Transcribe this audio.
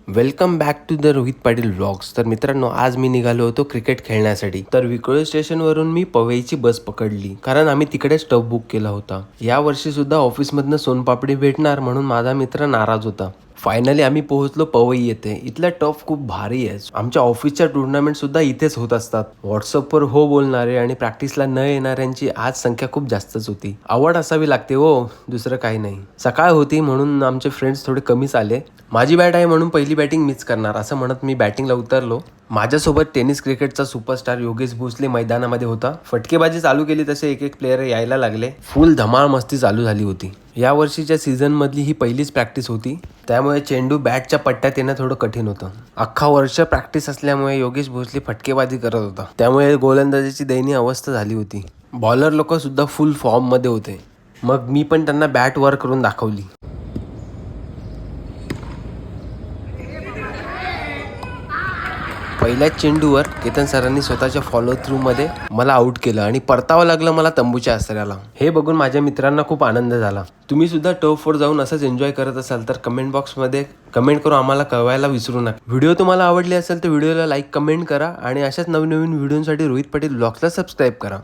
Welcome back to the Rohit Patil vlogs. तर मित्रांनो, आज मी निघालो होतो क्रिकेट खेळण्यासाठी. तर विक्रोळी स्टेशनवरून मी पवईची बस पकडली, कारण आम्ही तिकडेच टफ बुक केला होता. या वर्षी सुद्धा ऑफिसमधनं सोनपापडी भेटणार म्हणून माझा मित्र नाराज होता. फायनली आम्ही पोहोचलो पवई येथे. इथला टफ खूप भारी आहे. आमच्या ऑफिसच्या टुर्नामेंट सुद्धा इथेच होत असतात. व्हॉट्सअपवर हो बोलणारे आणि प्रॅक्टिसला न येणाऱ्यांची आज संख्या खूप जास्तच होती. आवड असावी लागते हो, दुसरं काही नाही. सकाळ होती म्हणून आमचे फ्रेंड्स थोडे कमीच आले. माझी बॅट आहे म्हणून पहिली बॅटिंग मीच करणार असं म्हणत मी बॅटिंगला उतरलो. माझ्यासोबत टेनिस क्रिकेटचा सुपरस्टार योगेश भोसले मैदानामध्ये होता. फटकेबाजी चालू केली तसे एक एक प्लेयर यायला लागले. फुल धमाल मस्ती चालू झाली होती. या वर्षीच्या सीझन मधली ही पहिलीच प्रॅक्टिस होती, त्यामुळे चेंडू बॅटच्या पट्ट्यात येणं थोडं कठीण होतं. अख्खा वर्ष प्रॅक्टिस असल्यामुळे योगेश भोसले फटकेबाजी करत होता, त्यामुळे गोलंदाजीची दयनीय अवस्था झाली होती. बॉलर लोक सुद्धा फुल फॉर्म मध्ये होते. मग मी पण त्यांना बॅट वर करून दाखवली. पहिल्याच चेंडूवर केतन सरांनी स्वतःच्या फॉलो थ्रू मध्ये मला आउट केलं आणि परतावं लागलं मला तंबूच्या आसऱ्याला. हे बघून माझ्या मित्रांना खूप आनंद झाला. तुम्ही सुद्धा टर्फवर जाऊन असंच एन्जॉय करत असाल तर कमेंट बॉक्समध्ये कमेंट करून आम्हाला कळवायला विसरू नका. व्हिडिओ तुम्हाला आवडली असेल तर व्हिडिओला लाईक कमेंट करा आणि अशाच नवीन व्हिडिओसाठी रोहित पाटील व्लॉग्सला सबस्क्राईब करा.